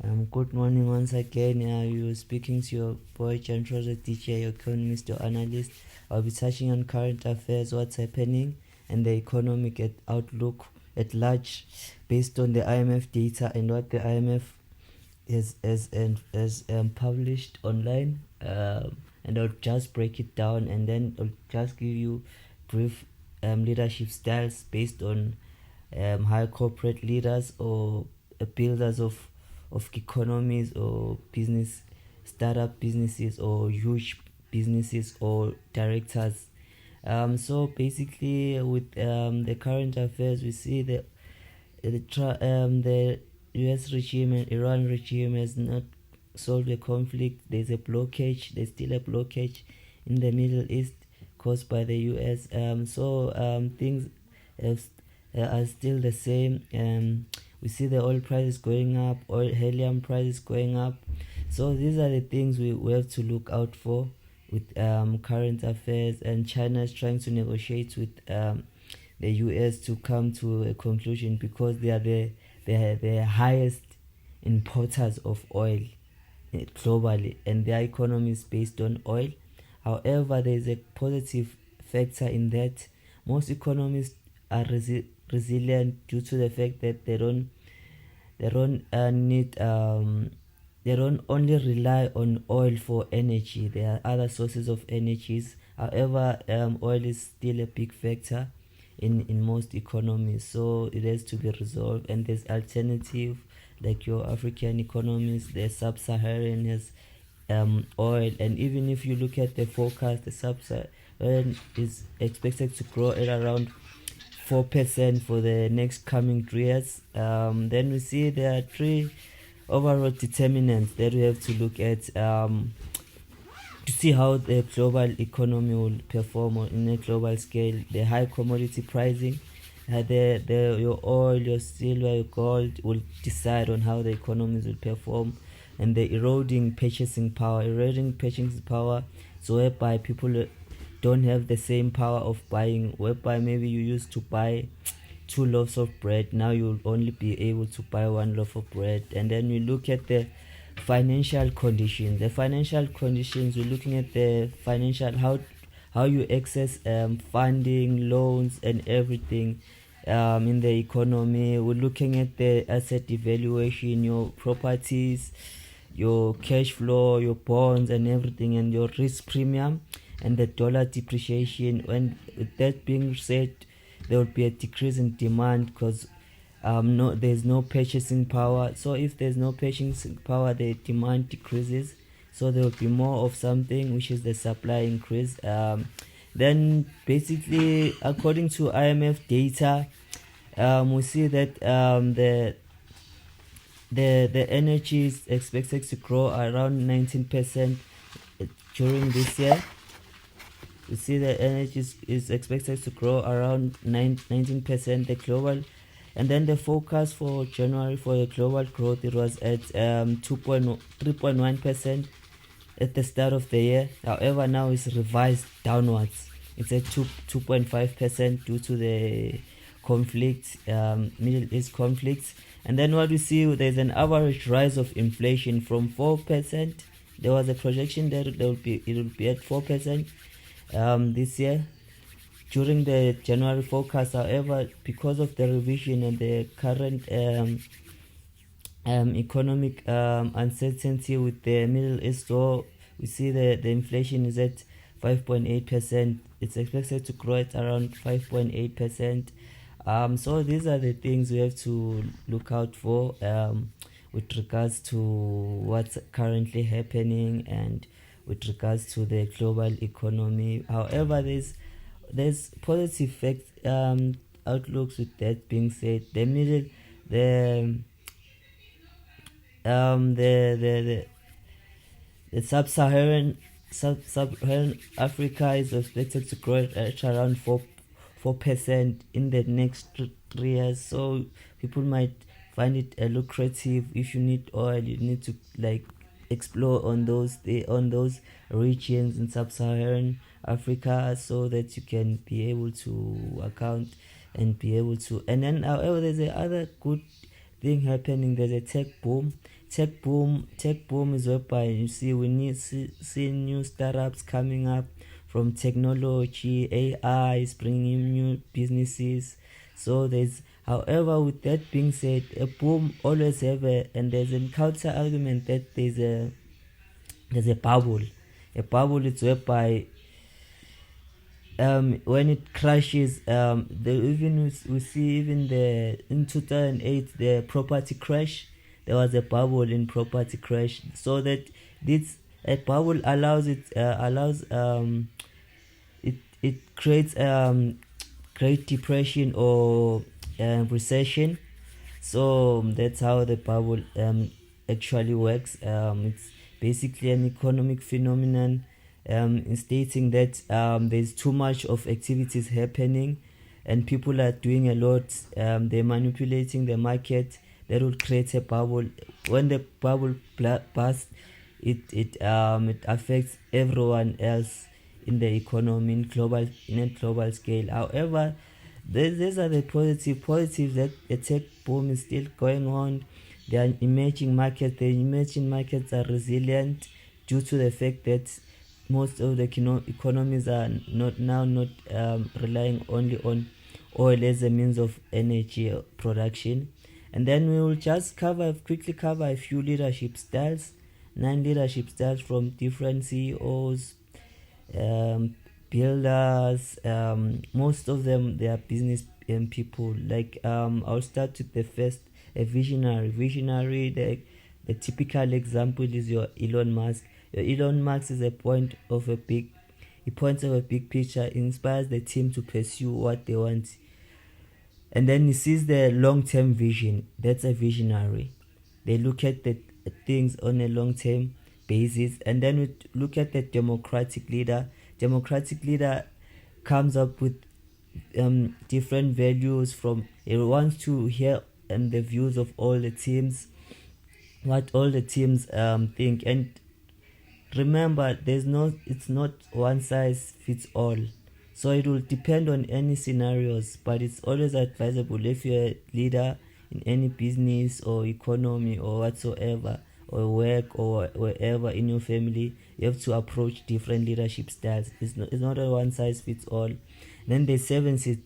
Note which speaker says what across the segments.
Speaker 1: Good morning once again. You're speaking to your boy Gentroos, a teacher, your economist or analyst. I'll be touching on current affairs, what's happening, and the economic outlook at large, based on the IMF data and what the IMF has published online. And I'll just break it down, and then I'll just give you brief leadership styles based on high corporate leaders or builders of economies or startup businesses or huge businesses or directors. So basically, with the current affairs, we see the U.S. regime and Iran regime has not solved the conflict. There's a blockage. There's still a blockage in the Middle East caused by the U.S. Things are still the same. We see the oil prices going up, helium prices going up. So these are the things we have to look out for with current affairs. And China is trying to negotiate with the US to come to a conclusion, because they are the highest importers of oil globally, and their economy is based on oil. However, there is a positive factor in that most economies are resilient due to the fact that they don't only rely on oil for energy. There are other sources of energies. However, oil is still a big factor in most economies, so it has to be resolved. And there's alternative, like your African economies. The sub-Saharan has oil, and even if you look at the forecast, the sub-Saharan is expected to grow at around 4% for the next coming 3 years. Then we see there are 3 overall determinants that we have to look at to see how the global economy will perform in a global scale. The high commodity pricing, your oil, your silver, your gold will decide on how the economies will perform. And the eroding purchasing power, so whereby people don't have the same power of buying, whereby maybe you used to buy 2 loaves of bread, now you'll only be able to buy 1 loaf of bread. And then we look at the financial conditions. We're looking at the financial, how you access funding, loans, and everything in the economy. We're looking at the asset evaluation, your properties, your cash flow, your bonds, and everything, and your risk premium, and the dollar depreciation. And with that being said, there will be a decrease in demand because there's no purchasing power. So if there's no purchasing power, the demand decreases, so there will be more of something, which is the supply increase. Then basically, according to IMF data, we see that the energy is expected to grow around 19% during this year. We see the energy is expected to grow around 19%, the global. And then the forecast for January for the global growth, it was at 3.1% at the start of the year. However, now it's revised downwards. It's at 2.5% due to the conflict, Middle East conflicts. And then what we see, there's an average rise of inflation from 4%. There was a projection that it will be at 4% this year during the January forecast. However, because of the revision and the current economic uncertainty with the Middle East war, we see the inflation is at 5.8%. It's expected to grow at around 5.8%. So these are the things we have to look out for with regards to what's currently happening and with regards to the global economy. However, there's positive outlooks. With that being said, the sub-Saharan Africa is expected to grow at around 4% in the next 3 years. So people might find it lucrative. If you need oil, you need to explore on those regions in sub-Saharan Africa, so that you can be able to account and be able to. And then, however, there's a other good thing happening. There's a tech boom. Tech boom is whereby you see we need see new startups coming up from technology. AI is bringing in new businesses. So there's, however, with that being said, a boom always have and there's a counter argument that there's a bubble. A bubble is whereby when it crashes, we see even in 2008 the property crash. There was a bubble in property crash, so that this a bubble allows it creates Great Depression or recession. So that's how the bubble actually works. It's basically an economic phenomenon stating that there's too much of activities happening and people are doing a lot. They're manipulating the market. That will create a bubble. When the bubble bursts, it affects everyone else in the economy in a global scale. However, these are the positives that the tech boom is still going on. There are emerging markets. The emerging markets are resilient due to the fact that most of the economies are not relying only on oil as a means of energy production. And then we will just quickly cover a few leadership styles, 9 leadership styles from different CEOs, builders. Most of them, they are business people. Like I'll start with the first, a visionary. The typical example is your Elon Musk. Your Elon Musk is he points of a big picture, inspires the team to pursue what they want, and then he sees the long-term vision. That's a visionary. They look at the things on a long-term basis. And then we look at the democratic leader. Democratic leader comes up with different values. From he wants to hear the views of all the teams, what all the teams think. And remember, it's not one size fits all. So it will depend on any scenarios, but it's always advisable if you're a leader in any business or economy or whatsoever, or work or wherever in your family, you have to approach different leadership styles. It's not a one size fits all. Then the seventh is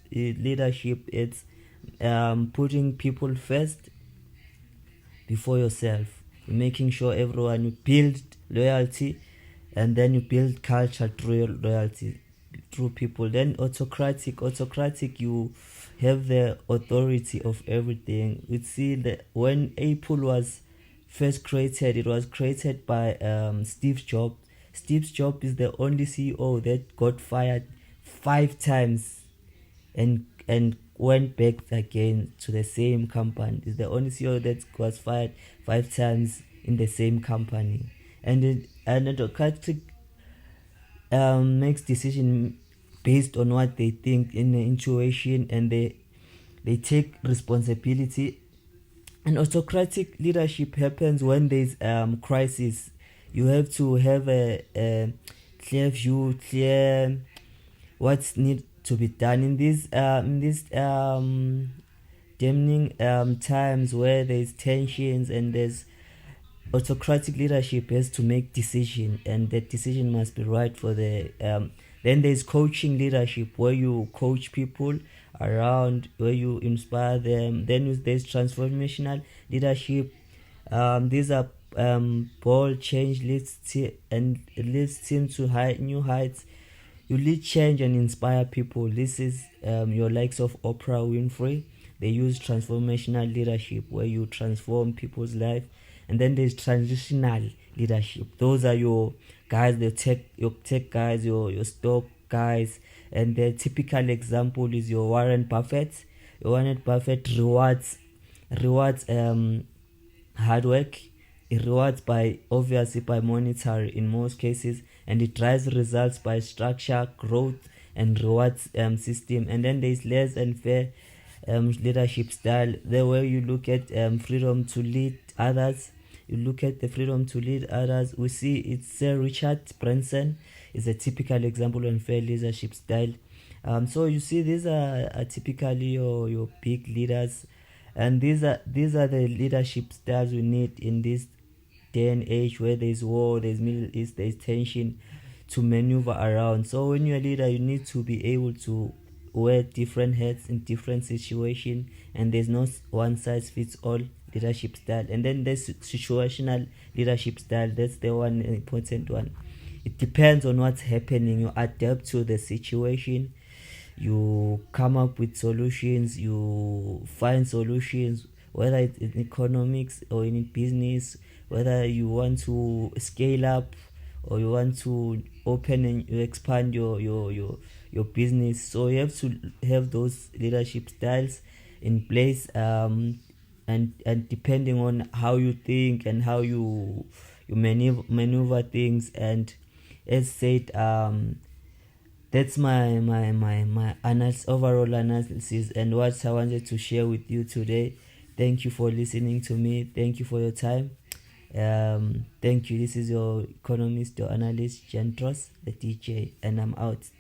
Speaker 1: leadership. It's putting people first before yourself, making sure everyone, you build loyalty, and then you build culture through loyalty through people. Then autocratic, you have the authority of everything. We see that when Apple was first created, it was created by Steve Jobs. Steve Jobs is the only CEO that got fired 5 times and went back again to the same company. Is the only CEO that was fired 5 times in the same company. And an autocratic makes decision based on what they think in the intuition, and they take responsibility. And autocratic leadership happens when there's crisis. You have to have a clear view, clear what's need to be done in these damning times where there's tensions and there's autocratic leadership has to make decision, and that decision must be right for the then there's coaching leadership, where you coach people around, where you inspire them. Then there's transformational leadership. These are bold change leads team to new heights. You lead change and inspire people. This is your likes of Oprah Winfrey. They use transformational leadership, where you transform people's life. And then there's transitional leadership. Those are your guys, your tech guys, your stock guys. And the typical example is your Warren Buffett. Your Warren Buffett rewards hard work. It rewards by monetary in most cases, and it drives results by structure, growth, and rewards system. And then there's less and fair leadership style, the way you look at freedom to lead others. You look at the freedom to lead others. We see it's Sir Richard Branson is a typical example of fair leadership style. So you see these are typically your big leaders. And these are the leadership styles we need in this day and age, where there's war, there's Middle East, there's tension, to maneuver around. So when you're a leader, you need to be able to wear different hats in different situations, and there's no one size fits all leadership style. And then there's situational leadership style. That's the one important one. It depends on what's happening. You adapt to the situation, you come up with solutions, you find solutions, whether it's in economics or in business, whether you want to scale up or you want to open and you expand your business. So you have to have those leadership styles in place, and depending on how you think and how you maneuver things. And as said, that's my overall analysis and what I wanted to share with you today. Thank you for listening to me. Thank you for your time. Thank you. This is your economist, your analyst, Gentroos, the DJ, and I'm out.